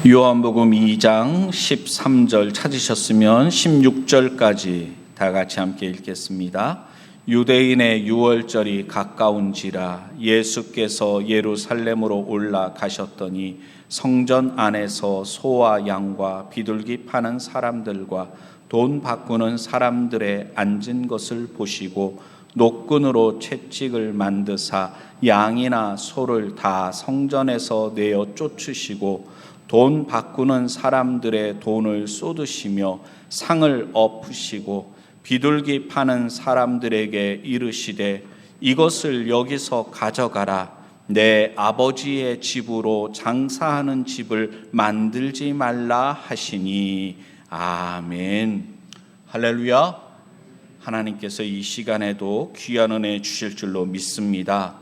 요한복음 2장 13절 찾으셨으면 16절까지 다 같이 함께 읽겠습니다. 유대인의 유월절이 가까운지라 예수께서 예루살렘으로 올라가셨더니 성전 안에서 소와 양과 비둘기 파는 사람들과 돈 바꾸는 사람들의 앉은 것을 보시고 노끈으로 채찍을 만드사 양이나 소를 다 성전에서 내어 쫓으시고 돈 바꾸는 사람들의 돈을 쏟으시며 상을 엎으시고 비둘기 파는 사람들에게 이르시되 이것을 여기서 가져가라. 내 아버지의 집으로 장사하는 집을 만들지 말라 하시니. 아멘. 할렐루야. 하나님께서 이 시간에도 귀한 은혜 주실 줄로 믿습니다.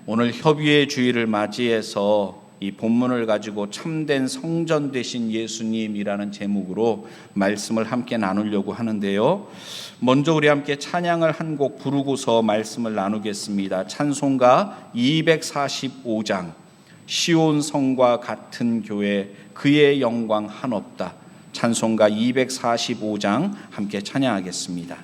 오늘 협의의 주일을 맞이해서 이 본문을 가지고 참된 성전 되신 예수님이라는 제목으로 말씀을 함께 나누려고 하는데요. 먼저 우리 함께 찬양을 한 곡 부르고서 말씀을 나누겠습니다. 찬송가 245장 시온 성과 같은 교회 그의 영광 한없다. 찬송가 245장 함께 찬양하겠습니다.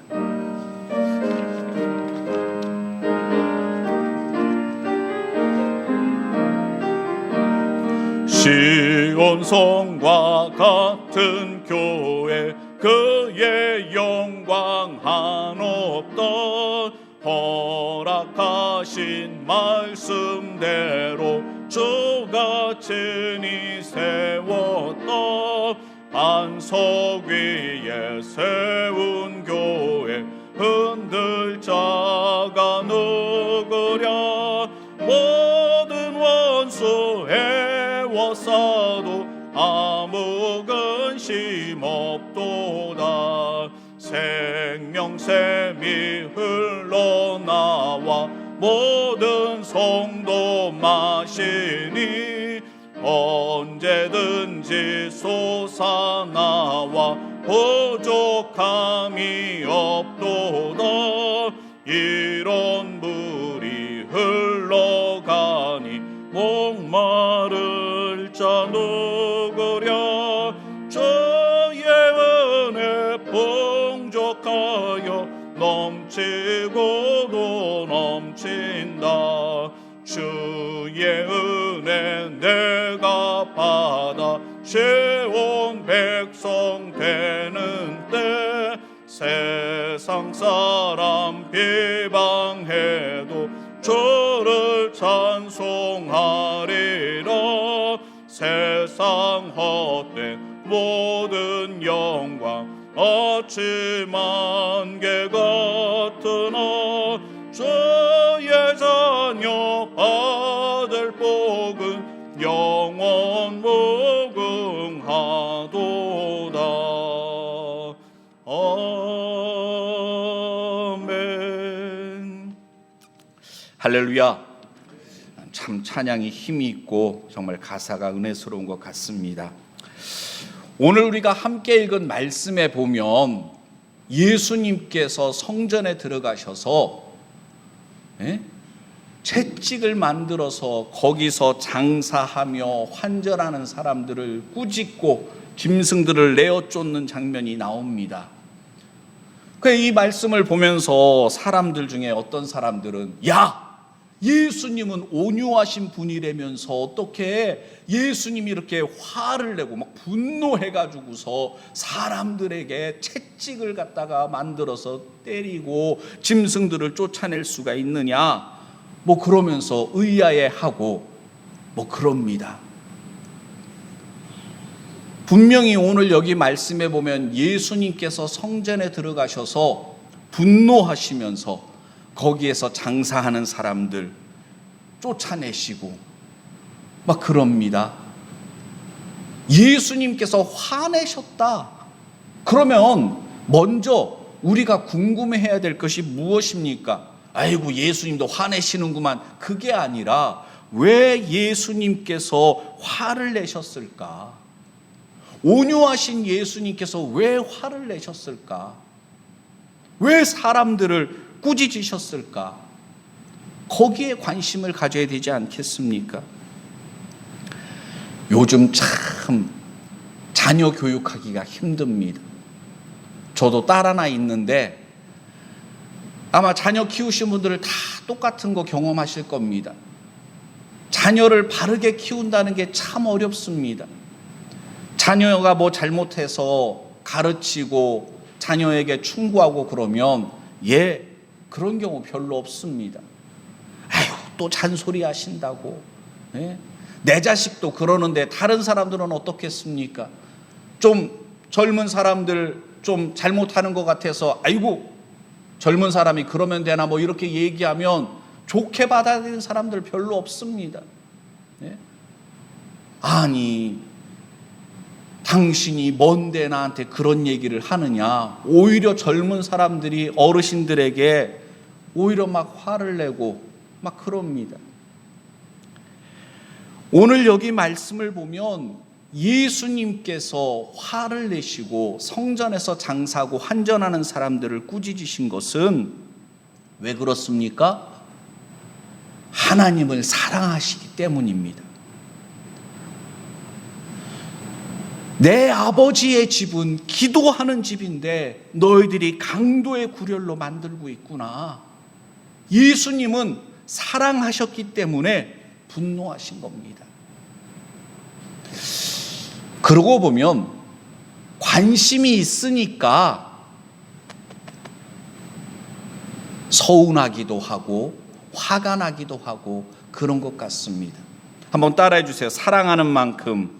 시온 성과 같은 교회 그의 영광 한없다. 허락하신 말씀대로 주가 친히 세웠다. 반석 위에 세운 교회 흔들 자가 누구랴. 모든 원수 애워싸도 아무 근심 없도다. 생명샘이 흘러나와 모든 성도 마시니 언제든지 솟아나와 부족함이 없도다. 이런 물이 흘러가니 목마를 자 누구랴. 주의 은혜 풍족하여 넘치고도 넘친다. 주의 은혜 내가 받아 세운 백성 되는 때 세상 사람 비방해도 주를 찬송하리라. 세상 헛된 모든 영광 아침 안개 같으나 주의 자녀 받을 복은 영원 무궁하도다. 아멘. 할렐루야. 참 찬양이 힘이 있고 정말 가사가 은혜스러운 것 같습니다. 오늘 우리가 함께 읽은 말씀에 보면 예수님께서 성전에 들어가셔서 채찍을 만들어서 거기서 장사하며 환전하는 사람들을 꾸짖고 짐승들을 내어 쫓는 장면이 나옵니다. 이 말씀을 보면서 사람들 중에 어떤 사람들은 야! 예수님은 온유하신 분이라면서 어떻게 예수님이 이렇게 화를 내고 막 분노해가지고서 사람들에게 채찍을 갖다가 만들어서 때리고 짐승들을 쫓아낼 수가 있느냐 그러면서 의아해하고 그럽니다. 분명히 오늘 여기 말씀에 보면 예수님께서 성전에 들어가셔서 분노하시면서 거기에서 장사하는 사람들 쫓아내시고 그럽니다. 예수님께서 화내셨다. 그러면 먼저 우리가 궁금해해야 될 것이 무엇입니까? 아이고 예수님도 화내시는구만. 그게 아니라 왜 예수님께서 화를 내셨을까? 온유하신 예수님께서 왜 화를 내셨을까? 왜 사람들을 꾸짖으셨을까? 거기에 관심을 가져야 되지 않겠습니까? 요즘 참 자녀 교육하기가 힘듭니다. 저도 딸 하나 있는데 아마 자녀 키우신 분들은 다 똑같은 거 경험하실 겁니다. 자녀를 바르게 키운다는 게 참 어렵습니다. 자녀가 뭐 잘못해서 가르치고 자녀에게 충고하고 그러면 그런 경우 별로 없습니다. 아유, 또 잔소리 하신다고. 내 자식도 그러는데 다른 사람들은 어떻겠습니까? 좀 젊은 사람들 좀 잘못하는 것 같아서 아이고 젊은 사람이 그러면 되나 뭐 이렇게 얘기하면 좋게 받아들이는 사람들 별로 없습니다. 아니 당신이 뭔데 나한테 그런 얘기를 하느냐. 오히려 젊은 사람들이 어르신들에게 오히려 막 화를 내고 막 그럽니다. 오늘 여기 말씀을 보면 예수님께서 화를 내시고 성전에서 장사하고 환전하는 사람들을 꾸짖으신 것은 왜 그렇습니까? 하나님을 사랑하시기 때문입니다. 내 아버지의 집은 기도하는 집인데 너희들이 강도의 구렬로 만들고 있구나. 예수님은 사랑하셨기 때문에 분노하신 겁니다. 그러고 보면 관심이 있으니까 서운하기도 하고 화가 나기도 하고 그런 것 같습니다. 한번 따라해 주세요. 사랑하는 만큼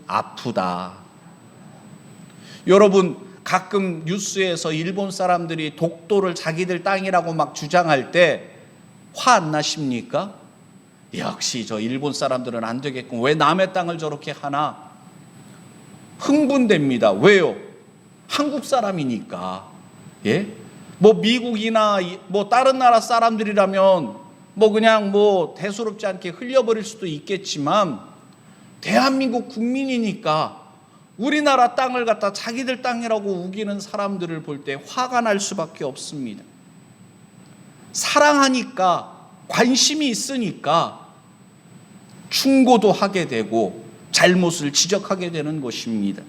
아프다. 여러분 가끔 뉴스에서 일본 사람들이 독도를 자기들 땅이라고 막 주장할 때 화 안 나십니까? 역시 저 일본 사람들은 안 되겠군. 왜 남의 땅을 저렇게 하나? 흥분됩니다. 왜요? 한국 사람이니까. 뭐 미국이나 뭐 다른 나라 사람들이라면 뭐 그냥 뭐 대수롭지 않게 흘려버릴 수도 있겠지만 대한민국 국민이니까 우리나라 땅을 갖다 자기들 땅이라고 우기는 사람들을 볼 때 화가 날 수밖에 없습니다. 사랑하니까 관심이 있으니까 충고도 하게 되고 잘못을 지적하게 되는 것입니다.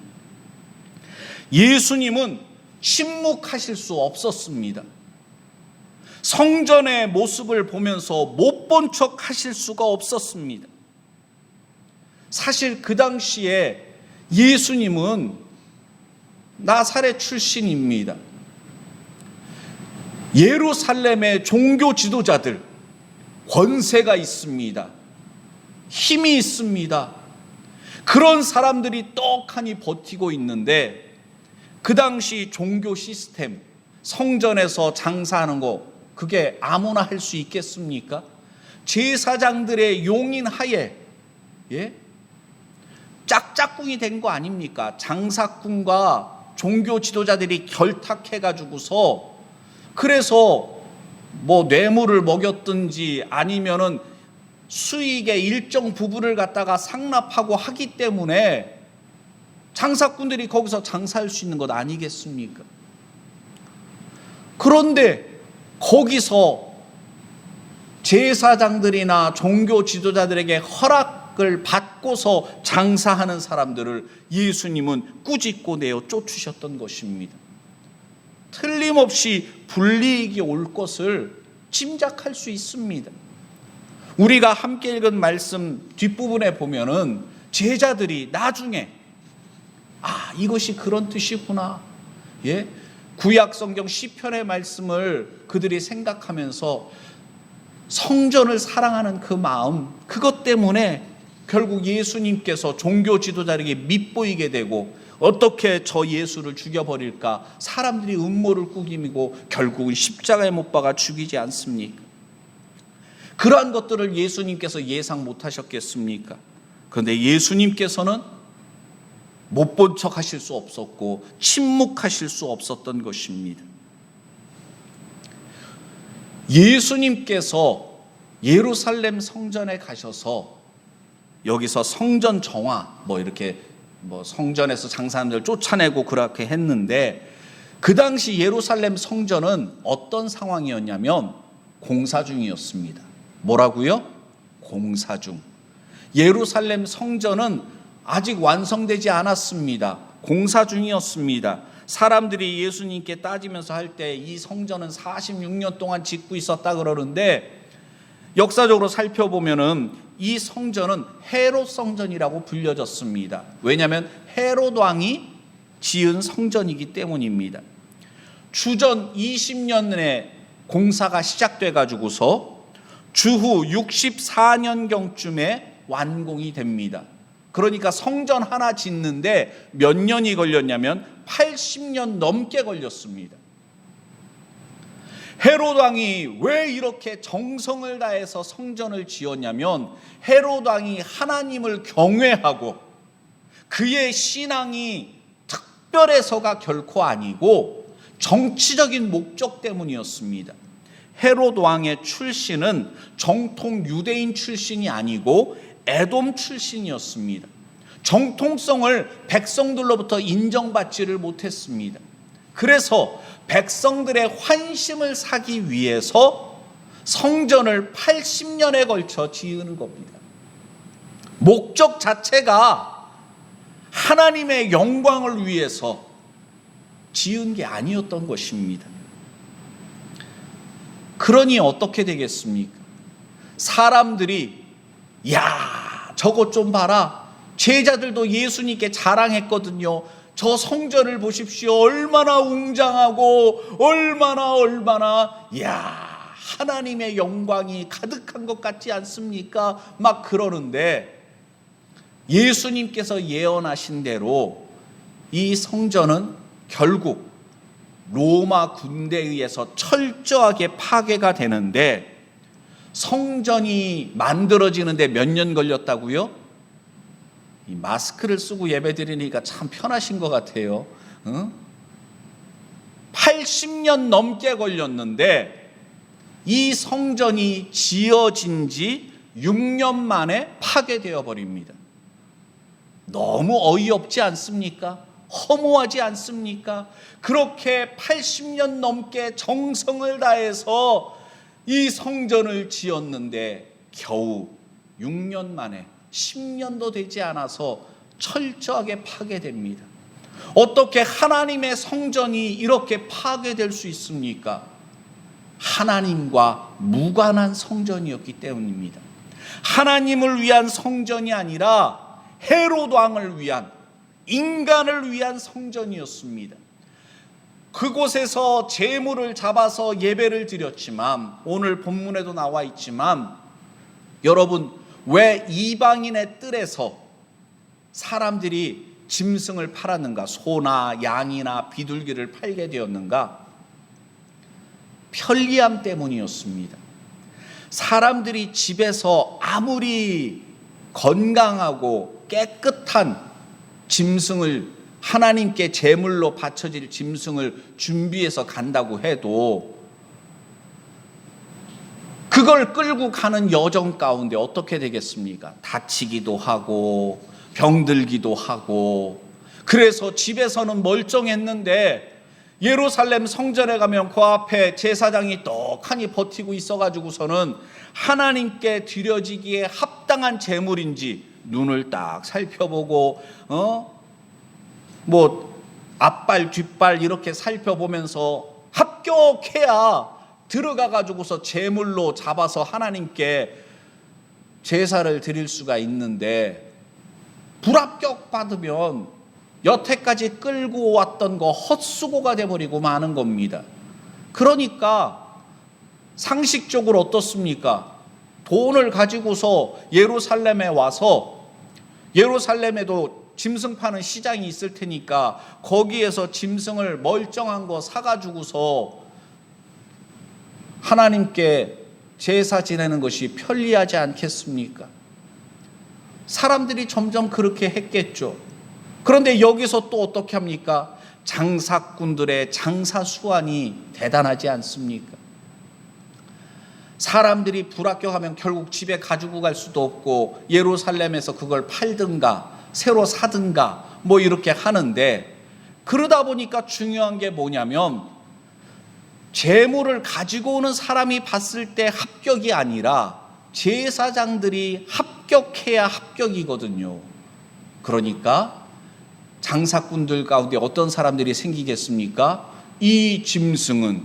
예수님은 침묵하실 수 없었습니다. 성전의 모습을 보면서 못 본 척 하실 수가 없었습니다. 사실 그 당시에 예수님은 나사렛 출신입니다. 예루살렘의 종교 지도자들 권세가 있습니다. 힘이 있습니다. 그런 사람들이 떡하니 버티고 있는데 그 당시 종교 시스템, 성전에서 장사하는 거 그게 아무나 할 수 있겠습니까? 제사장들의 용인 하에 짝짝꿍이 된 거 아닙니까? 장사꾼과 종교 지도자들이 결탁해가지고서 그래서 뭐 뇌물을 먹였든지 아니면은 수익의 일정 부분을 갖다가 상납하고 하기 때문에 장사꾼들이 거기서 장사할 수 있는 것 아니겠습니까? 그런데 거기서 제사장들이나 종교 지도자들에게 허락을 받고서 장사하는 사람들을 예수님은 꾸짖고 내어 쫓으셨던 것입니다. 틀림없이 불이익이 올 것을 짐작할 수 있습니다. 우리가 함께 읽은 말씀 뒷부분에 보면은 제자들이 나중에 이것이 그런 뜻이구나. 구약 성경 시편의 말씀을 그들이 생각하면서 성전을 사랑하는 그 마음, 그것 때문에 결국 예수님께서 종교 지도자에게 밉보이게 되고 어떻게 저 예수를 죽여버릴까 사람들이 음모를 꾸미고 결국은 십자가에 못 박아 죽이지 않습니까? 그러한 것들을 예수님께서 예상 못하셨겠습니까? 그런데 예수님께서는 못 본 척 하실 수 없었고 침묵하실 수 없었던 것입니다. 예수님께서 예루살렘 성전에 가셔서 여기서 성전 정화 이렇게 성전에서 장사하는 들 쫓아내고 그렇게 했는데 그 당시 예루살렘 성전은 어떤 상황이었냐면 공사 중이었습니다. 뭐라고요? 공사 중. 예루살렘 성전은 아직 완성되지 않았습니다. 공사 중이었습니다. 사람들이 예수님께 따지면서 할 때 이 성전은 46년 동안 짓고 있었다 그러는데, 역사적으로 살펴보면은 이 성전은 헤롯 성전이라고 불려졌습니다. 왜냐하면 헤롯 왕이 지은 성전이기 때문입니다. 주전 20년에 공사가 시작돼 가지고서 주후 64년경쯤에 완공이 됩니다. 그러니까 성전 하나 짓는데 몇 년이 걸렸냐면 80년 넘게 걸렸습니다. 헤롯 왕이 왜 이렇게 정성을 다해서 성전을 지었냐면, 헤롯 왕이 하나님을 경외하고 그의 신앙이 특별해서가 결코 아니고 정치적인 목적 때문이었습니다. 헤롯 왕의 출신은 정통 유대인 출신이 아니고 에돔 출신이었습니다. 정통성을 백성들로부터 인정받지를 못했습니다. 그래서 백성들의 환심을 사기 위해서 성전을 80년에 걸쳐 지은 겁니다. 목적 자체가 하나님의 영광을 위해서 지은 게 아니었던 것입니다. 그러니 어떻게 되겠습니까? 사람들이 야, 저것 좀 봐라. 제자들도 예수님께 자랑했거든요. 저 성전을 보십시오. 얼마나 웅장하고 얼마나 야, 하나님의 영광이 가득한 것 같지 않습니까? 막 그러는데, 예수님께서 예언하신 대로 이 성전은 결국 로마 군대에 의해서 철저하게 파괴가 되는데, 성전이 만들어지는데 몇 년 걸렸다고요? 이 마스크를 쓰고 예배드리니까 참 편하신 것 같아요. 80년 넘게 걸렸는데 이 성전이 지어진 지 6년 만에 파괴되어 버립니다. 너무 어이없지 않습니까? 허무하지 않습니까? 그렇게 80년 넘게 정성을 다해서 이 성전을 지었는데 겨우 6년 만에, 10년도 되지 않아서 철저하게 파괴됩니다. 어떻게 하나님의 성전이 이렇게 파괴될 수 있습니까? 하나님과 무관한 성전이었기 때문입니다. 하나님을 위한 성전이 아니라 헤롯 왕을 위한, 인간을 위한 성전이었습니다. 그곳에서 제물을 잡아서 예배를 드렸지만, 오늘 본문에도 나와 있지만, 여러분, 왜 이방인의 뜰에서 사람들이 짐승을 팔았는가? 소나 양이나 비둘기를 팔게 되었는가? 편리함 때문이었습니다. 사람들이 집에서 아무리 건강하고 깨끗한 짐승을, 하나님께 제물로 바쳐질 짐승을 준비해서 간다고 해도 그걸 끌고 가는 여정 가운데 어떻게 되겠습니까? 다치기도 하고 병들기도 하고. 그래서 집에서는 멀쩡했는데 예루살렘 성전에 가면 그 앞에 제사장이 떡하니 버티고 있어가지고서는 하나님께 드려지기에 합당한 제물인지 눈을 딱 살펴보고 앞발 뒷발 이렇게 살펴보면서 합격해야 들어가가지고서 제물로 잡아서 하나님께 제사를 드릴 수가 있는데, 불합격 받으면 여태까지 끌고 왔던 거 헛수고가 돼버리고 마는 겁니다. 그러니까 상식적으로 어떻습니까? 돈을 가지고서 예루살렘에 와서, 예루살렘에도 짐승 파는 시장이 있을 테니까 거기에서 짐승을 멀쩡한 거 사가지고서 하나님께 제사 지내는 것이 편리하지 않겠습니까? 사람들이 점점 그렇게 했겠죠. 그런데 여기서 또 어떻게 합니까? 장사꾼들의 장사 수완이 대단하지 않습니까? 사람들이 불합격하면 결국 집에 가지고 갈 수도 없고 예루살렘에서 그걸 팔든가 새로 사든가 뭐 이렇게 하는데, 그러다 보니까 중요한 게 뭐냐면 재물을 가지고 오는 사람이 봤을 때 합격이 아니라 제사장들이 합격해야 합격이거든요. 그러니까 장사꾼들 가운데 어떤 사람들이 생기겠습니까? 이 짐승은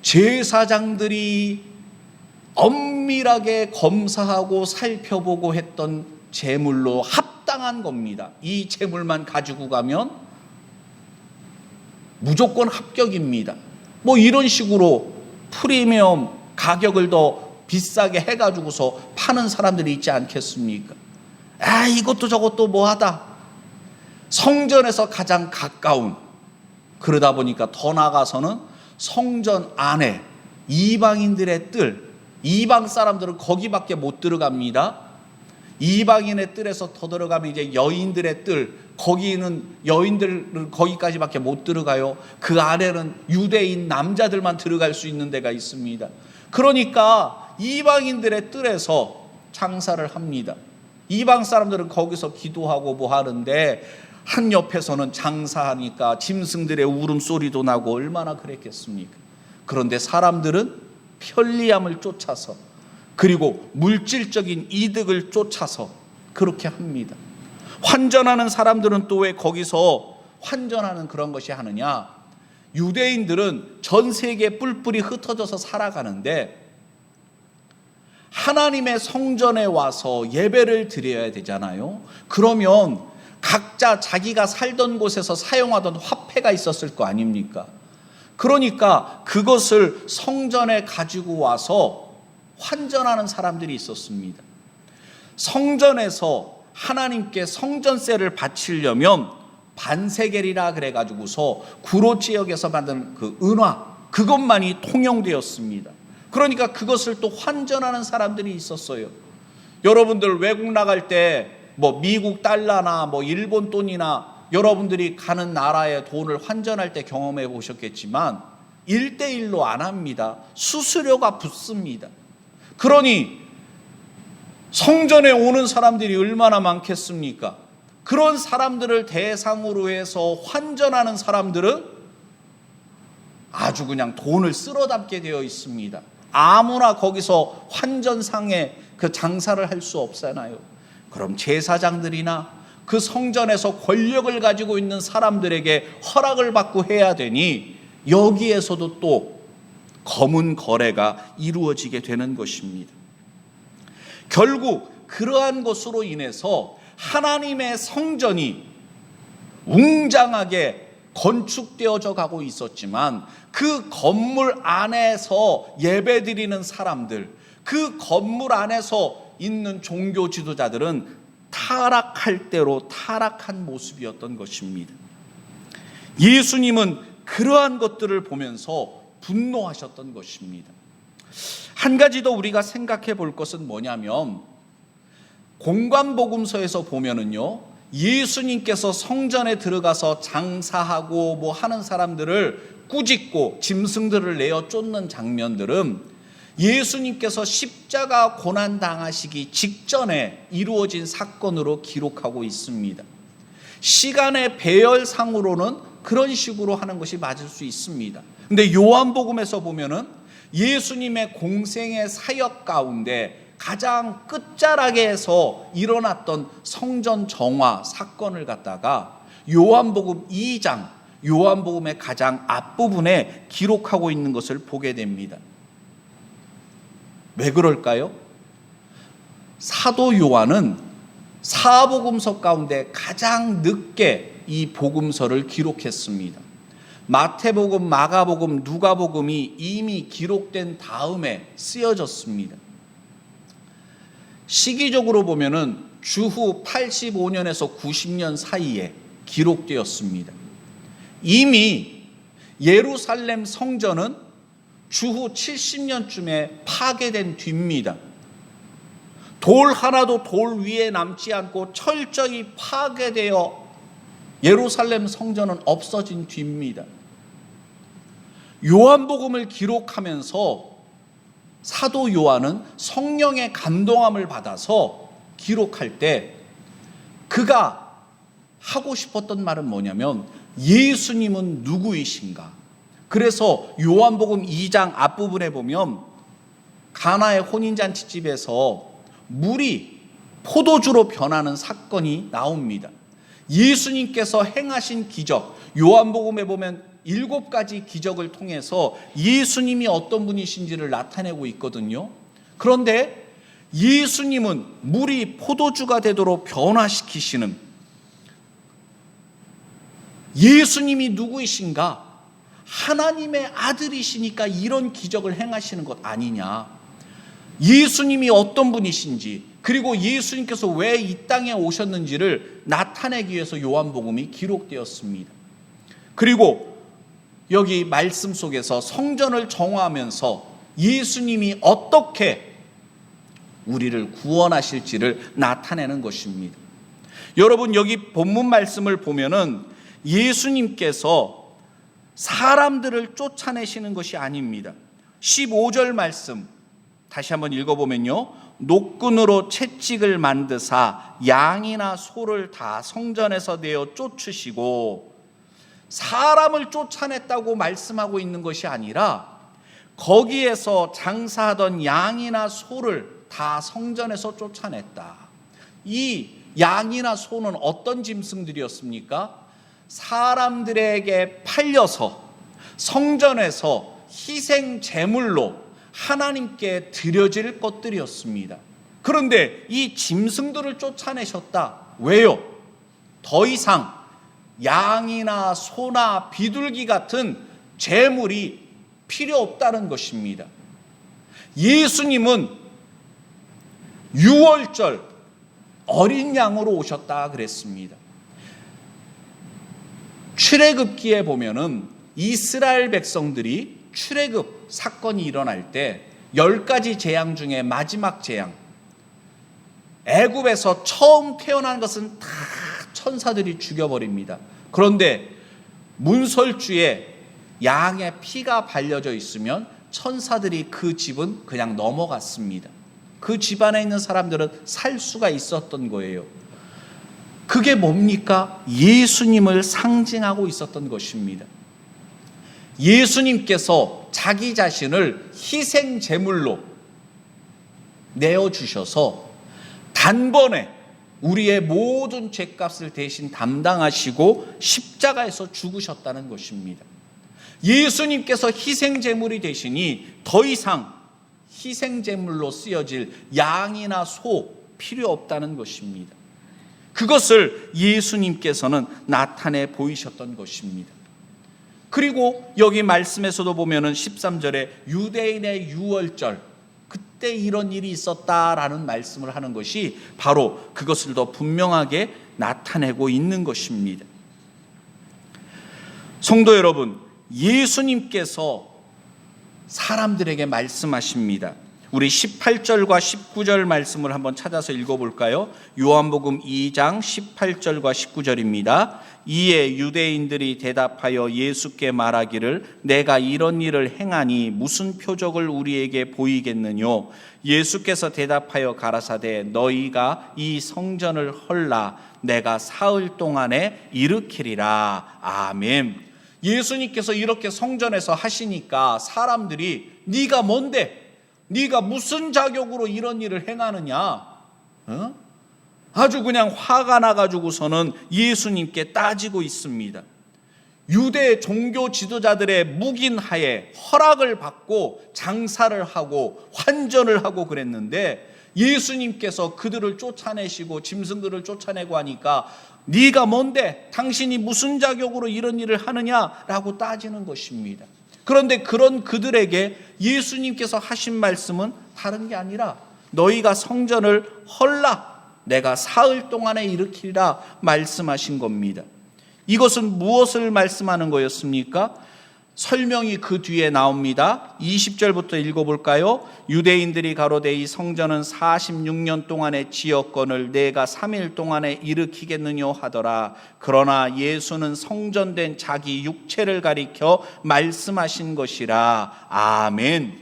제사장들이 엄밀하게 검사하고 살펴보고 했던 제물로 합당한 겁니다. 이 제물만 가지고 가면 무조건 합격입니다. 뭐 이런 식으로 프리미엄 가격을 더 비싸게 해가지고서 파는 사람들이 있지 않겠습니까? 이것도 저것도 뭐하다. 성전에서 가장 가까운, 그러다 보니까 더 나아가서는 성전 안에 이방인들의 뜰, 이방 사람들은 거기밖에 못 들어갑니다. 이방인의 뜰에서 더 들어가면 이제 여인들의 뜰, 거기는 여인들은 거기까지밖에 못 들어가요. 그 안에는 유대인 남자들만 들어갈 수 있는 데가 있습니다. 그러니까 이방인들의 뜰에서 장사를 합니다. 이방 사람들은 거기서 기도하고 뭐 하는데 한 옆에서는 장사하니까 짐승들의 울음소리도 나고 얼마나 그랬겠습니까? 그런데 사람들은 편리함을 쫓아서, 그리고 물질적인 이득을 쫓아서 그렇게 합니다. 환전하는 사람들은 또 왜 거기서 환전하는 그런 것이 하느냐? 유대인들은 전 세계에 뿔뿔이 흩어져서 살아가는데 하나님의 성전에 와서 예배를 드려야 되잖아요. 그러면 각자 자기가 살던 곳에서 사용하던 화폐가 있었을 거 아닙니까? 그러니까 그것을 성전에 가지고 와서 환전하는 사람들이 있었습니다. 성전에서 하나님께 성전세를 바치려면 반세겔이라 그래가지고서 구로 지역에서 만든 그 은화, 그것만이 통용되었습니다. 그러니까 그것을 또 환전하는 사람들이 있었어요. 여러분들 외국 나갈 때 뭐 미국 달러나 뭐 일본 돈이나 여러분들이 가는 나라의 돈을 환전할 때 경험해 보셨겠지만 1대1로 안 합니다. 수수료가 붙습니다. 그러니 성전에 오는 사람들이 얼마나 많겠습니까? 그런 사람들을 대상으로 해서 환전하는 사람들은 아주 그냥 돈을 쓸어 담게 되어 있습니다. 아무나 거기서 환전상에 그 장사를 할 수 없잖아요. 그럼 제사장들이나 그 성전에서 권력을 가지고 있는 사람들에게 허락을 받고 해야 되니 여기에서도 또 검은 거래가 이루어지게 되는 것입니다. 결국 그러한 것으로 인해서 하나님의 성전이 웅장하게 건축되어져 가고 있었지만 그 건물 안에서 예배드리는 사람들, 그 건물 안에서 있는 종교 지도자들은 타락할 대로 타락한 모습이었던 것입니다. 예수님은 그러한 것들을 보면서 분노하셨던 것입니다. 한 가지 더 우리가 생각해 볼 것은 뭐냐면 공관복음서에서 보면은요, 예수님께서 성전에 들어가서 장사하고 뭐 하는 사람들을 꾸짖고 짐승들을 내어 쫓는 장면들은 예수님께서 십자가 고난 당하시기 직전에 이루어진 사건으로 기록하고 있습니다. 시간의 배열상으로는 그런 식으로 하는 것이 맞을 수 있습니다. 근데 요한복음에서 보면은 예수님의 공생의 사역 가운데 가장 끝자락에서 일어났던 성전 정화 사건을 갖다가 요한복음 2장, 요한복음의 가장 앞부분에 기록하고 있는 것을 보게 됩니다. 왜 그럴까요? 사도 요한은 사복음서 가운데 가장 늦게 이 복음서를 기록했습니다. 마태복음, 마가복음, 누가복음이 이미 기록된 다음에 쓰여졌습니다. 시기적으로 보면은 주후 85년에서 90년 사이에 기록되었습니다. 이미 예루살렘 성전은 주후 70년쯤에 파괴된 뒤입니다. 돌 하나도 돌 위에 남지 않고 철저히 파괴되어 예루살렘 성전은 없어진 뒤입니다. 요한복음을 기록하면서 사도 요한은 성령의 감동함을 받아서 기록할 때 그가 하고 싶었던 말은 뭐냐면 예수님은 누구이신가? 그래서 요한복음 2장 앞부분에 보면 가나의 혼인잔치집에서 물이 포도주로 변하는 사건이 나옵니다. 예수님께서 행하신 기적, 요한복음에 보면 7가지 기적을 통해서 예수님이 어떤 분이신지를 나타내고 있거든요. 그런데 예수님은 물이 포도주가 되도록 변화시키시는 예수님이 누구이신가? 하나님의 아들이시니까 이런 기적을 행하시는 것 아니냐? 예수님이 어떤 분이신지, 그리고 예수님께서 왜 이 땅에 오셨는지를 나타내기 위해서 요한복음이 기록되었습니다. 그리고 여기 말씀 속에서 성전을 정화하면서 예수님이 어떻게 우리를 구원하실지를 나타내는 것입니다. 여러분, 여기 본문 말씀을 보면은 예수님께서 사람들을 쫓아내시는 것이 아닙니다. 15절 말씀 다시 한번 읽어보면요, 노끈으로 채찍을 만드사 양이나 소를 다 성전에서 내어 쫓으시고, 사람을 쫓아냈다고 말씀하고 있는 것이 아니라 거기에서 장사하던 양이나 소를 다 성전에서 쫓아냈다. 이 양이나 소는 어떤 짐승들이었습니까? 사람들에게 팔려서 성전에서 희생 제물로 하나님께 드려질 것들이었습니다. 그런데 이 짐승들을 쫓아내셨다. 왜요? 더 이상 양이나 소나 비둘기 같은 제물이 필요 없다는 것입니다. 예수님은 유월절 어린 양으로 오셨다 그랬습니다. 출애굽기에 보면은 이스라엘 백성들이 출애굽 사건이 일어날 때 10가지 재앙 중에 마지막 재앙, 애굽에서 처음 태어난 것은 다 천사들이 죽여버립니다. 그런데 문설주에 양의 피가 발려져 있으면 천사들이 그 집은 그냥 넘어갔습니다. 그 집안에 있는 사람들은 살 수가 있었던 거예요. 그게 뭡니까? 예수님을 상징하고 있었던 것입니다. 예수님께서 자기 자신을 희생 제물로 내어주셔서 단번에 우리의 모든 죄값을 대신 담당하시고 십자가에서 죽으셨다는 것입니다. 예수님께서 희생 제물이 되시니 더 이상 희생 제물로 쓰여질 양이나 소 필요 없다는 것입니다. 그것을 예수님께서는 나타내 보이셨던 것입니다. 그리고 여기 말씀에서도 보면은 13절에 유대인의 유월절, 그때 이런 일이 있었다라는 말씀을 하는 것이 바로 그것을 더 분명하게 나타내고 있는 것입니다. 성도 여러분, 예수님께서 사람들에게 말씀하십니다. 우리 18절과 19절 말씀을 한번 찾아서 읽어볼까요? 요한복음 2장 18절과 19절입니다. 이에 유대인들이 대답하여 예수께 말하기를 내가 이런 일을 행하니 무슨 표적을 우리에게 보이겠느뇨? 예수께서 대답하여 가라사대 너희가 이 성전을 헐라 내가 사흘 동안에 일으키리라. 아멘. 예수님께서 이렇게 성전에서 하시니까 사람들이 네가 뭔데? 네가 무슨 자격으로 이런 일을 행하느냐? 아주 그냥 화가 나가지고서는 예수님께 따지고 있습니다. 유대 종교 지도자들의 묵인하에 허락을 받고 장사를 하고 환전을 하고 그랬는데 예수님께서 그들을 쫓아내시고 짐승들을 쫓아내고 하니까 네가 뭔데? 당신이 무슨 자격으로 이런 일을 하느냐라고 따지는 것입니다. 그런데 그런 그들에게 예수님께서 하신 말씀은 다른 게 아니라 너희가 성전을 헐라 내가 사흘 동안에 일으키리라 말씀하신 겁니다. 이것은 무엇을 말씀하는 거였습니까? 설명이 그 뒤에 나옵니다. 20절부터 읽어볼까요? 유대인들이 가로되 이 성전은 46년 동안의 지역건을 내가 3일 동안에 일으키겠느냐 하더라. 그러나 예수는 성전된 자기 육체를 가리켜 말씀하신 것이라. 아멘.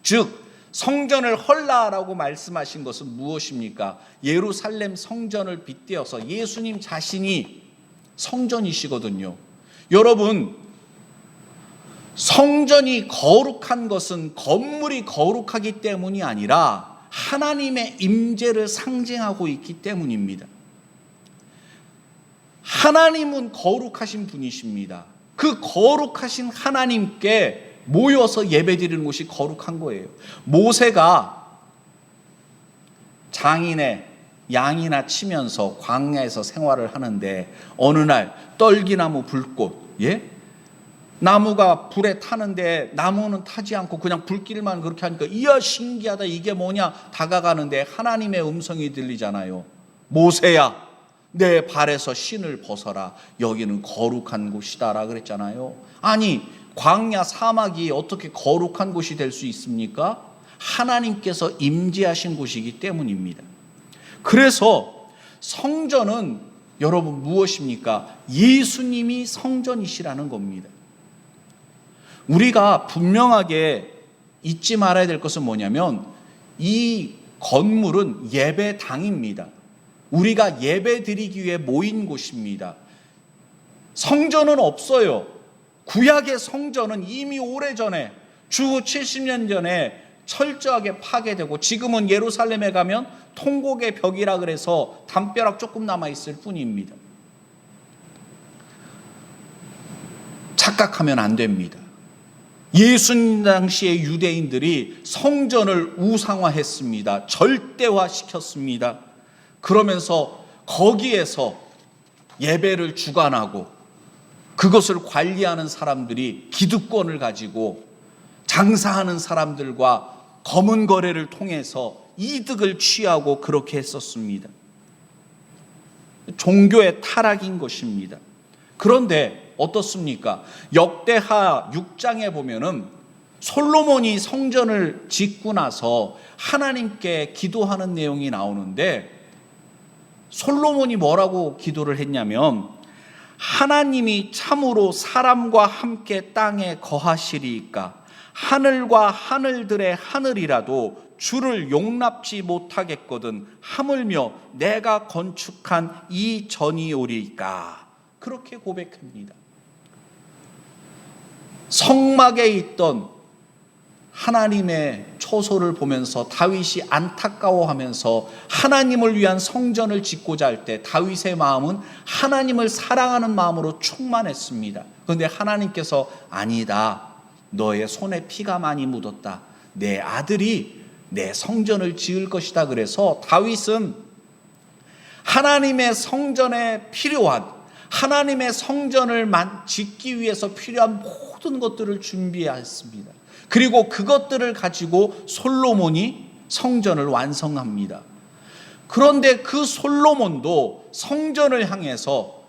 즉 성전을 헐라라고 말씀하신 것은 무엇입니까? 예루살렘 성전을 빗대어서 예수님 자신이 성전이시거든요. 여러분, 성전이 거룩한 것은 건물이 거룩하기 때문이 아니라 하나님의 임재를 상징하고 있기 때문입니다. 하나님은 거룩하신 분이십니다. 그 거룩하신 하나님께 모여서 예배드리는 곳이 거룩한 거예요. 모세가 장인의 양이나 치면서 광야에서 생활을 하는데 어느 날 떨기나무 불꽃, 나무가 불에 타는데 나무는 타지 않고 그냥 불길만 그렇게 하니까 이야 신기하다, 이게 뭐냐 다가가는데 하나님의 음성이 들리잖아요. 모세야, 내 발에서 신을 벗어라, 여기는 거룩한 곳이다라 그랬잖아요. 아니, 광야 사막이 어떻게 거룩한 곳이 될 수 있습니까? 하나님께서 임재하신 곳이기 때문입니다. 그래서 성전은 여러분 무엇입니까? 예수님이 성전이시라는 겁니다. 우리가 분명하게 잊지 말아야 될 것은 뭐냐면 이 건물은 예배당입니다. 우리가 예배 드리기 위해 모인 곳입니다. 성전은 없어요. 구약의 성전은 이미 오래전에 주 70년 전에 철저하게 파괴되고 지금은 예루살렘에 가면 통곡의 벽이라 그래서 담벼락 조금 남아있을 뿐입니다. 착각하면 안 됩니다. 예수님 당시의 유대인들이 성전을 우상화했습니다. 절대화시켰습니다. 그러면서 거기에서 예배를 주관하고 그것을 관리하는 사람들이 기득권을 가지고 장사하는 사람들과 검은 거래를 통해서 이득을 취하고 그렇게 했었습니다. 종교의 타락인 것입니다. 그런데 어떻습니까? 역대하 6장에 보면은 솔로몬이 성전을 짓고 나서 하나님께 기도하는 내용이 나오는데 솔로몬이 뭐라고 기도를 했냐면 하나님이 참으로 사람과 함께 땅에 거하시리이까 하늘과 하늘들의 하늘이라도 주를 용납지 못하겠거든 하물며 내가 건축한 이 전이오리이까. 그렇게 고백합니다. 성막에 있던 하나님의 초소를 보면서 다윗이 안타까워하면서 하나님을 위한 성전을 짓고자 할 때 다윗의 마음은 하나님을 사랑하는 마음으로 충만했습니다. 그런데 하나님께서 아니다, 너의 손에 피가 많이 묻었다, 내 아들이 내 성전을 지을 것이다. 그래서 다윗은 하나님의 성전에 필요한, 하나님의 성전을 짓기 위해서 필요한 모든 것들을 준비했습니다. 그리고 그것들을 가지고 솔로몬이 성전을 완성합니다. 그런데 그 솔로몬도 성전을 향해서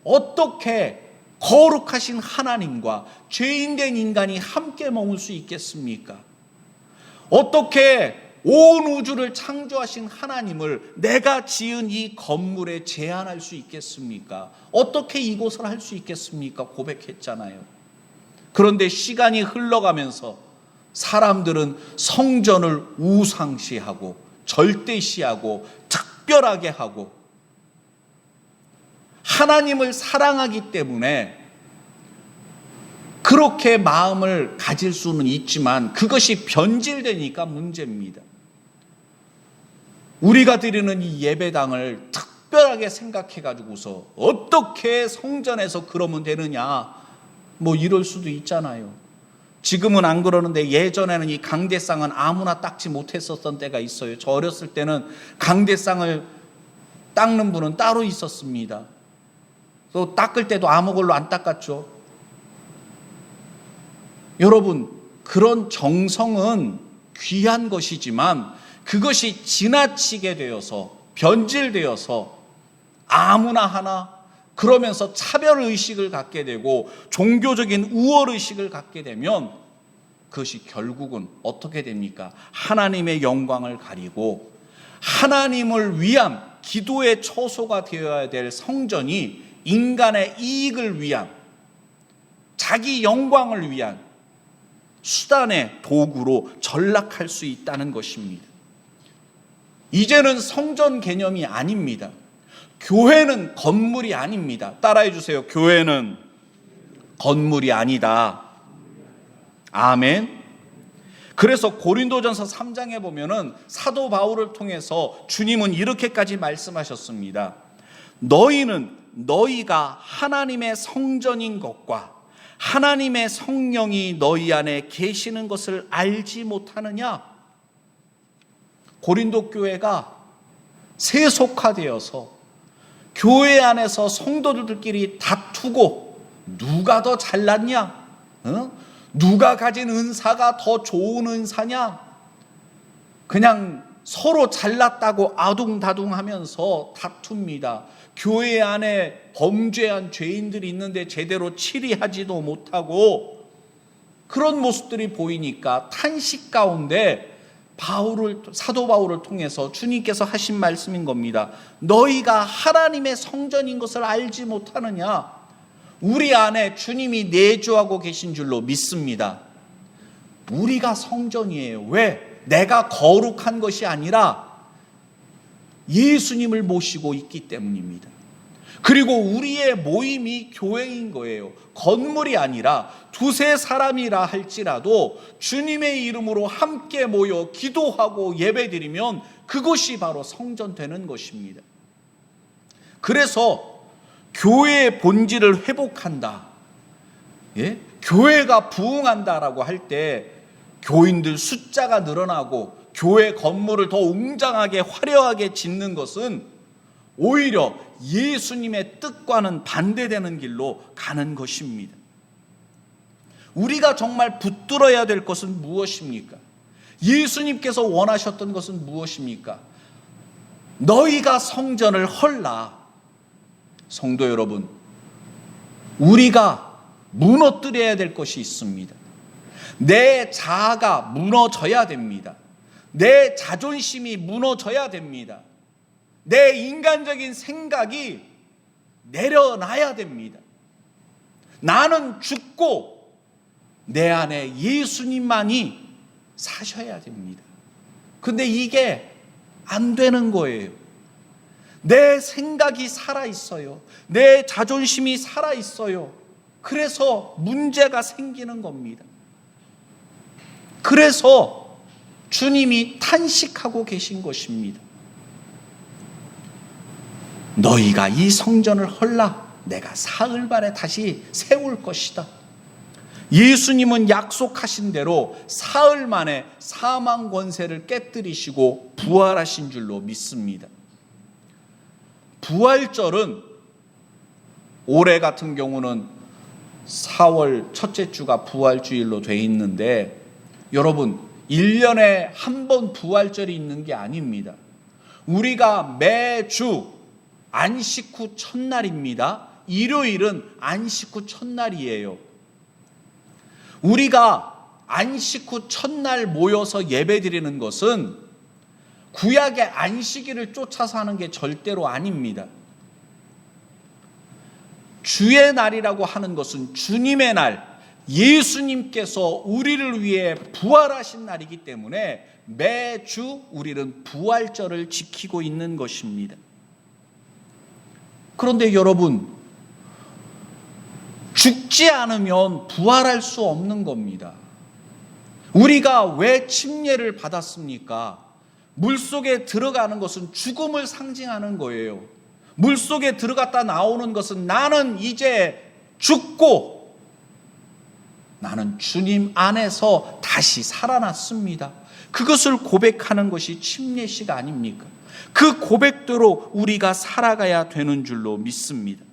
어떻게 거룩하신 하나님과 죄인된 인간이 함께 머물 수 있겠습니까? 어떻게 온 우주를 창조하신 하나님을 내가 지은 이 건물에 제한할 수 있겠습니까? 어떻게 이곳을 할 수 있겠습니까? 고백했잖아요. 그런데 시간이 흘러가면서 사람들은 성전을 우상시하고 절대시하고 특별하게 하고 하나님을 사랑하기 때문에 그렇게 마음을 가질 수는 있지만 그것이 변질되니까 문제입니다. 우리가 드리는 이 예배당을 특별하게 생각해가지고서 어떻게 성전에서 그러면 되느냐, 뭐 이럴 수도 있잖아요. 지금은 안 그러는데 예전에는 이 강대상은 아무나 닦지 못했었던 때가 있어요. 저 어렸을 때는 강대상을 닦는 분은 따로 있었습니다. 또 닦을 때도 아무 걸로 안 닦았죠. 여러분, 그런 정성은 귀한 것이지만 그것이 지나치게 되어서 변질되어서 아무나 하나 그러면서 차별의식을 갖게 되고 종교적인 우월의식을 갖게 되면 그것이 결국은 어떻게 됩니까? 하나님의 영광을 가리고 하나님을 위한 기도의 처소가 되어야 될 성전이 인간의 이익을 위한, 자기 영광을 위한 수단의 도구로 전락할 수 있다는 것입니다. 이제는 성전 개념이 아닙니다. 교회는 건물이 아닙니다. 따라해 주세요. 교회는 건물이 아니다. 아멘. 그래서 고린도전서 3장에 보면은 사도 바울을 통해서 주님은 이렇게까지 말씀하셨습니다. 너희는 너희가 하나님의 성전인 것과 하나님의 성령이 너희 안에 계시는 것을 알지 못하느냐? 고린도 교회가 세속화되어서 교회 안에서 성도들끼리 다투고 누가 더 잘났냐? 누가 가진 은사가 더 좋은 은사냐? 그냥 서로 잘났다고 아둥다둥하면서 다툽니다. 교회 안에 범죄한 죄인들이 있는데 제대로 치리하지도 못하고 그런 모습들이 보이니까 탄식 가운데 사도 바울을 통해서 주님께서 하신 말씀인 겁니다. 너희가 하나님의 성전인 것을 알지 못하느냐? 우리 안에 주님이 내주하고 계신 줄로 믿습니다. 우리가 성전이에요. 왜? 내가 거룩한 것이 아니라 예수님을 모시고 있기 때문입니다. 그리고 우리의 모임이 교회인 거예요. 건물이 아니라 두세 사람이라 할지라도 주님의 이름으로 함께 모여 기도하고 예배드리면 그것이 바로 성전 되는 것입니다. 그래서 교회의 본질을 회복한다, 교회가 부흥한다라고 할 때 교인들 숫자가 늘어나고 교회 건물을 더 웅장하게 화려하게 짓는 것은 오히려 예수님의 뜻과는 반대되는 길로 가는 것입니다. 우리가 정말 붙들어야 될 것은 무엇입니까? 예수님께서 원하셨던 것은 무엇입니까? 너희가 성전을 헐라. 성도 여러분, 우리가 무너뜨려야 될 것이 있습니다. 내 자아가 무너져야 됩니다. 내 자존심이 무너져야 됩니다. 내 인간적인 생각이 내려놔야 됩니다. 나는 죽고 내 안에 예수님만이 사셔야 됩니다. 근데 이게 안 되는 거예요. 내 생각이 살아있어요. 내 자존심이 살아있어요. 그래서 문제가 생기는 겁니다. 그래서 주님이 탄식하고 계신 것입니다. 너희가 이 성전을 헐라. 내가 사흘 만에 다시 세울 것이다. 예수님은 약속하신 대로 사흘 만에 사망 권세를 깨뜨리시고 부활하신 줄로 믿습니다. 부활절은 올해 같은 경우는 4월 첫째 주가 부활주일로 돼 있는데, 여러분 1년에 한 번 부활절이 있는 게 아닙니다. 우리가 매주 안식 후 첫날입니다. 일요일은 안식 후 첫날이에요. 우리가 안식 후 첫날 모여서 예배드리는 것은 구약의 안식일을 쫓아서 하는 게 절대로 아닙니다. 주의 날이라고 하는 것은 주님의 날, 예수님께서 우리를 위해 부활하신 날이기 때문에 매주 우리는 부활절을 지키고 있는 것입니다. 그런데 여러분, 죽지 않으면 부활할 수 없는 겁니다. 우리가 왜 침례를 받았습니까? 물속에 들어가는 것은 죽음을 상징하는 거예요. 물속에 들어갔다 나오는 것은 나는 이제 죽고 나는 주님 안에서 다시 살아났습니다. 그것을 고백하는 것이 침례식 아닙니까? 그 고백대로 우리가 살아가야 되는 줄로 믿습니다.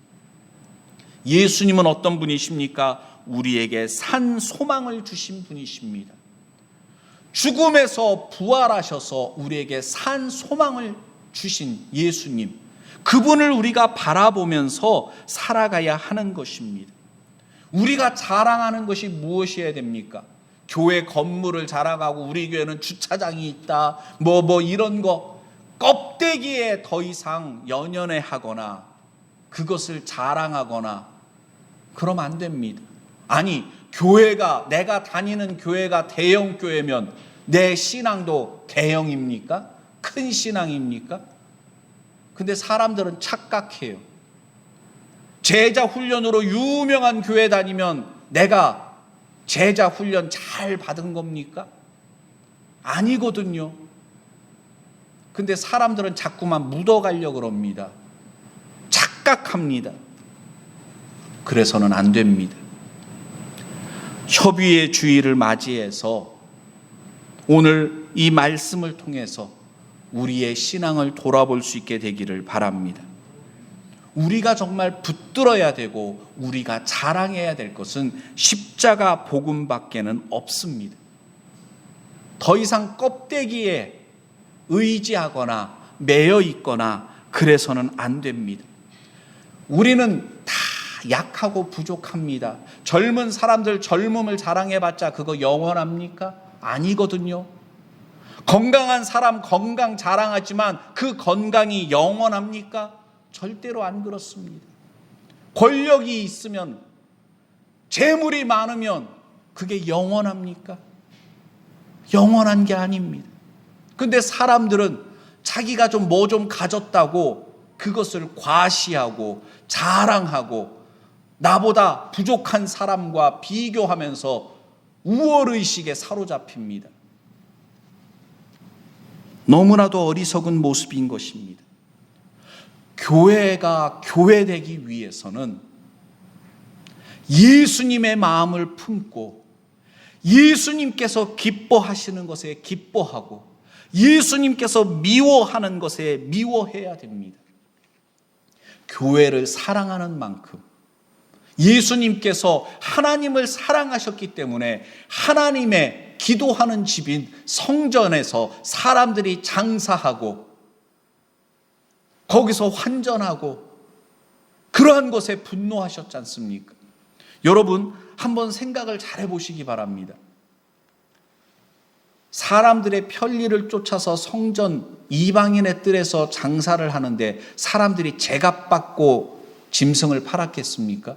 예수님은 어떤 분이십니까? 우리에게 산 소망을 주신 분이십니다. 죽음에서 부활하셔서 우리에게 산 소망을 주신 예수님, 그분을 우리가 바라보면서 살아가야 하는 것입니다. 우리가 자랑하는 것이 무엇이어야 됩니까? 교회 건물을 자랑하고 우리 교회는 주차장이 있다, 뭐 이런 거 껍데기에 더 이상 연연해 하거나 그것을 자랑하거나 그러면 안 됩니다. 아니, 교회가, 내가 다니는 교회가 대형 교회면 내 신앙도 대형입니까? 큰 신앙입니까? 근데 사람들은 착각해요. 제자 훈련으로 유명한 교회 다니면 내가 제자 훈련 잘 받은 겁니까? 아니거든요. 근데 사람들은 자꾸만 묻어가려고 그럽니다. 착각합니다. 그래서는 안 됩니다. 협의의 주일을 맞이해서 오늘 이 말씀을 통해서 우리의 신앙을 돌아볼 수 있게 되기를 바랍니다. 우리가 정말 붙들어야 되고 우리가 자랑해야 될 것은 십자가 복음밖에는 없습니다. 더 이상 껍데기에 의지하거나 매여 있거나 그래서는 안 됩니다. 우리는 다 약하고 부족합니다. 젊은 사람들 젊음을 자랑해봤자 그거 영원합니까? 아니거든요. 건강한 사람 건강 자랑하지만 그 건강이 영원합니까? 절대로 안 그렇습니다. 권력이 있으면, 재물이 많으면 그게 영원합니까? 영원한 게 아닙니다. 근데 사람들은 자기가 좀 뭐 좀 가졌다고 그것을 과시하고 자랑하고 나보다 부족한 사람과 비교하면서 우월의식에 사로잡힙니다. 너무나도 어리석은 모습인 것입니다. 교회가 교회되기 위해서는 예수님의 마음을 품고 예수님께서 기뻐하시는 것에 기뻐하고 예수님께서 미워하는 것에 미워해야 됩니다. 교회를 사랑하는 만큼 예수님께서 하나님을 사랑하셨기 때문에 하나님의 기도하는 집인 성전에서 사람들이 장사하고 거기서 환전하고 그러한 것에 분노하셨지 않습니까? 여러분 한번 생각을 잘 해보시기 바랍니다. 사람들의 편리를 쫓아서 성전 이방인의 뜰에서 장사를 하는데 사람들이 제값받고 짐승을 팔았겠습니까?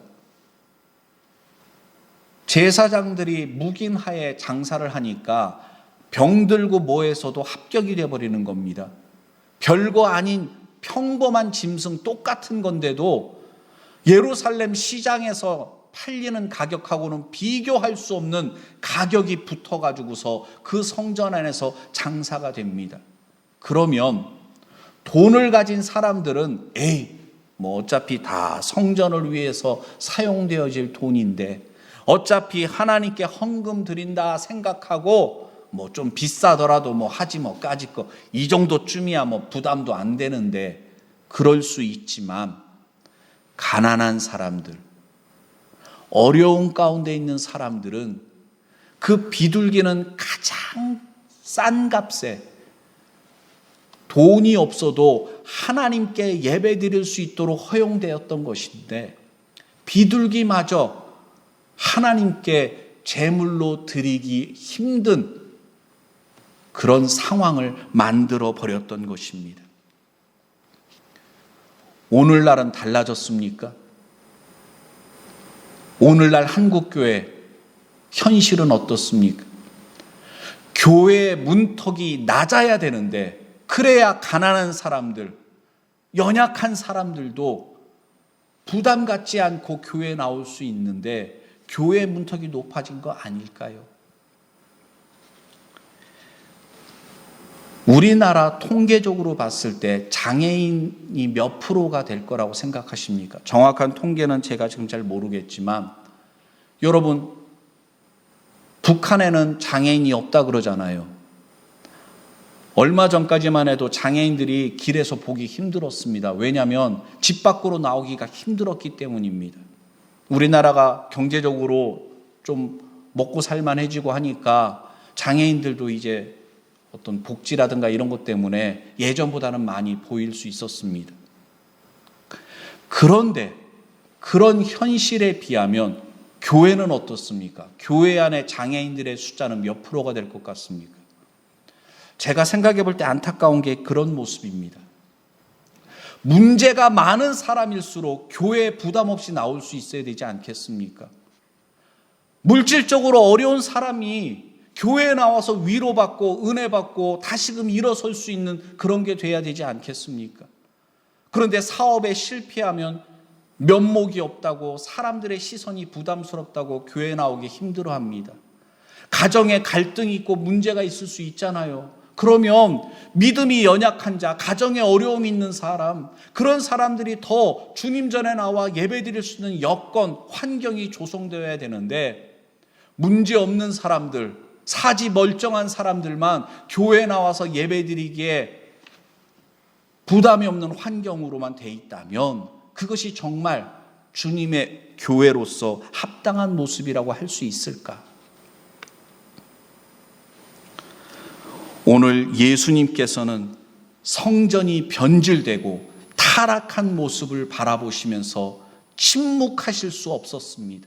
제사장들이 묵인하에 장사를 하니까 병들고 뭐해서도 합격이 되어버리는 겁니다. 별거 아닌 평범한 짐승 똑같은 건데도 예루살렘 시장에서 팔리는 가격하고는 비교할 수 없는 가격이 붙어가지고서 그 성전 안에서 장사가 됩니다. 그러면 돈을 가진 사람들은 뭐 어차피 다 성전을 위해서 사용되어질 돈인데 어차피 하나님께 헌금 드린다 생각하고 뭐 좀 비싸더라도 뭐 하지 뭐 까짓 거 이 정도쯤이야 뭐 부담도 안 되는데 그럴 수 있지만 가난한 사람들, 어려운 가운데 있는 사람들은 그 비둘기는 가장 싼 값에 돈이 없어도 하나님께 예배 드릴 수 있도록 허용되었던 것인데 비둘기마저 하나님께 제물로 드리기 힘든 그런 상황을 만들어 버렸던 것입니다. 오늘날은 달라졌습니까? 오늘날 한국교회 현실은 어떻습니까? 교회의 문턱이 낮아야 되는데 그래야 가난한 사람들, 연약한 사람들도 부담 갖지 않고 교회에 나올 수 있는데 교회의 문턱이 높아진 거 아닐까요? 우리나라 통계적으로 봤을 때 장애인이 몇 프로가 될 거라고 생각하십니까? 정확한 통계는 제가 지금 잘 모르겠지만 여러분 북한에는 장애인이 없다 그러잖아요. 얼마 전까지만 해도 장애인들이 길에서 보기 힘들었습니다. 왜냐하면 집 밖으로 나오기가 힘들었기 때문입니다. 우리나라가 경제적으로 좀 먹고 살만해지고 하니까 장애인들도 이제 어떤 복지라든가 이런 것 때문에 예전보다는 많이 보일 수 있었습니다. 그런데 그런 현실에 비하면 교회는 어떻습니까? 교회 안에 장애인들의 숫자는 몇 프로가 될 것 같습니까? 제가 생각해 볼 때 안타까운 게 그런 모습입니다. 문제가 많은 사람일수록 교회에 부담 없이 나올 수 있어야 되지 않겠습니까? 물질적으로 어려운 사람이 교회에 나와서 위로받고 은혜받고 다시금 일어설 수 있는 그런 게 돼야 되지 않겠습니까? 그런데 사업에 실패하면 면목이 없다고 사람들의 시선이 부담스럽다고 교회에 나오기 힘들어합니다. 가정에 갈등이 있고 문제가 있을 수 있잖아요. 그러면 믿음이 연약한 자, 가정에 어려움이 있는 사람, 그런 사람들이 더 주님 전에 나와 예배드릴 수 있는 여건, 환경이 조성되어야 되는데, 문제 없는 사람들, 사지 멀쩡한 사람들만 교회에 나와서 예배드리기에 부담이 없는 환경으로만 돼 있다면 그것이 정말 주님의 교회로서 합당한 모습이라고 할 수 있을까? 오늘 예수님께서는 성전이 변질되고 타락한 모습을 바라보시면서 침묵하실 수 없었습니다.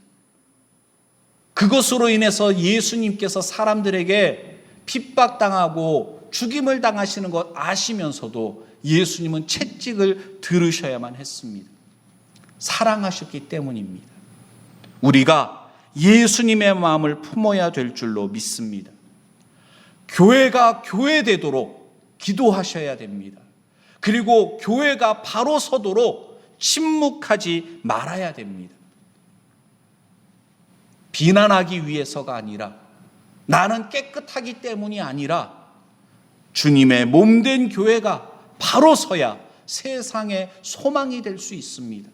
그것으로 인해서 예수님께서 사람들에게 핍박당하고 죽임을 당하시는 것 아시면서도 예수님은 채찍을 들으셔야만 했습니다. 사랑하셨기 때문입니다. 우리가 예수님의 마음을 품어야 될 줄로 믿습니다. 교회가 교회되도록 기도하셔야 됩니다. 그리고 교회가 바로 서도록 침묵하지 말아야 됩니다. 비난하기 위해서가 아니라, 나는 깨끗하기 때문이 아니라 주님의 몸된 교회가 바로 서야 세상의 소망이 될 수 있습니다.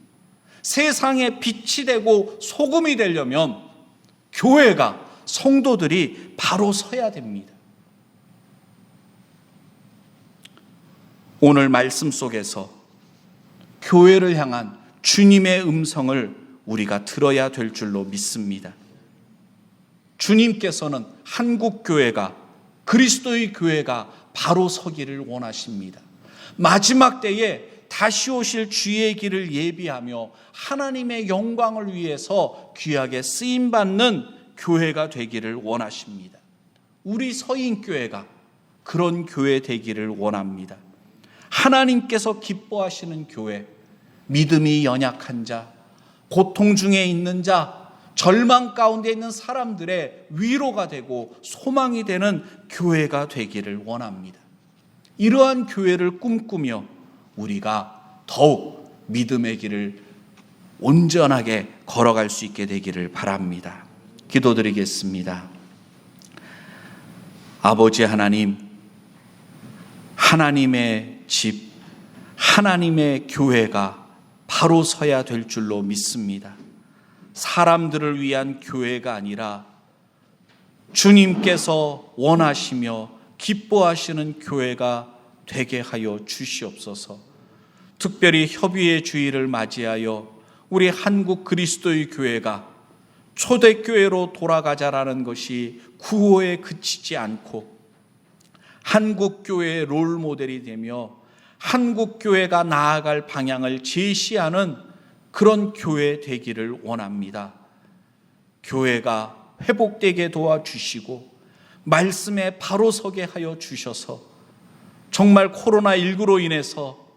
세상의 빛이 되고 소금이 되려면 교회가, 성도들이 바로 서야 됩니다. 오늘 말씀 속에서 교회를 향한 주님의 음성을 우리가 들어야 될 줄로 믿습니다. 주님께서는 한국교회가, 그리스도의 교회가 바로 서기를 원하십니다. 마지막 때에 다시 오실 주의 길을 예비하며 하나님의 영광을 위해서 귀하게 쓰임받는 교회가 되기를 원하십니다. 우리 서인교회가 그런 교회 되기를 원합니다. 하나님께서 기뻐하시는 교회, 믿음이 연약한 자, 고통 중에 있는 자, 절망 가운데 있는 사람들의 위로가 되고 소망이 되는 교회가 되기를 원합니다. 이러한 교회를 꿈꾸며 우리가 더욱 믿음의 길을 온전하게 걸어갈 수 있게 되기를 바랍니다. 기도드리겠습니다. 아버지 하나님, 하나님의 집, 하나님의 교회가 바로 서야 될 줄로 믿습니다. 사람들을 위한 교회가 아니라 주님께서 원하시며 기뻐하시는 교회가 되게 하여 주시옵소서. 특별히 협의의 주일을 맞이하여 우리 한국 그리스도의 교회가 초대교회로 돌아가자라는 것이 구호에 그치지 않고 한국교회의 롤모델이 되며 한국교회가 나아갈 방향을 제시하는 그런 교회 되기를 원합니다. 교회가 회복되게 도와주시고 말씀에 바로 서게 하여 주셔서 정말 코로나19로 인해서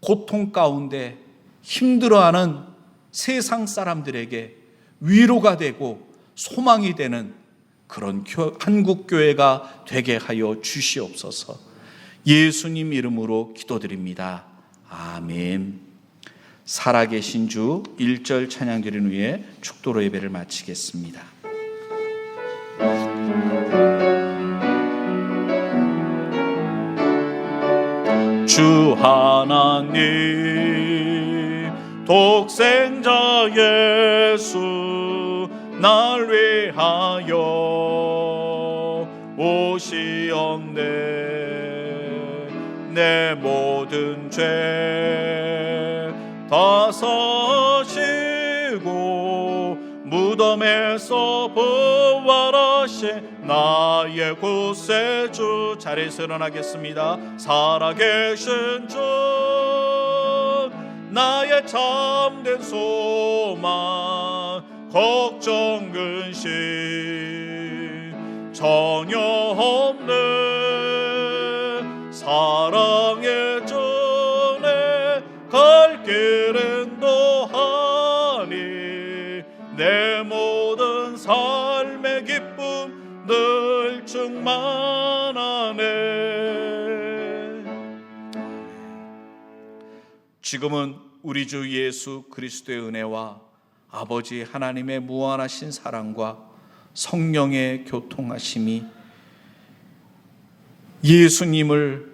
고통 가운데 힘들어하는 세상 사람들에게 위로가 되고 소망이 되는 그런 한국교회가 되게 하여 주시옵소서. 예수님 이름으로 기도드립니다. 아멘. 살아계신 주 1절 찬양 드린 후에 축도로 예배를 마치겠습니다. 주 하나님 독생자 예수 날 위하여 오시었네. 내 모든 죄 다 사시고 무덤에서 부활하신 나의 구세주. 자리에서 일어나겠습니다. 살아계신 주 나의 참된 소망 걱정 근심 전혀 없는 사랑의 전에 갈 길은 도하니 내 모든 삶의 기쁨 늘 충만하네. 지금은 우리 주 예수 그리스도의 은혜와 아버지 하나님의 무한하신 사랑과 성령의 교통하심이 예수님을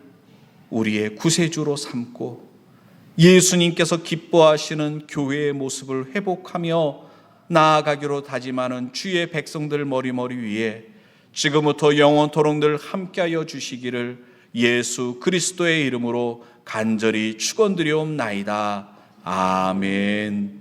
우리의 구세주로 삼고 예수님께서 기뻐하시는 교회의 모습을 회복하며 나아가기로 다짐하는 주의 백성들 머리머리 위에 지금부터 영원토록 늘 함께하여 주시기를 예수 그리스도의 이름으로 간절히 축원드리옵나이다. 아멘.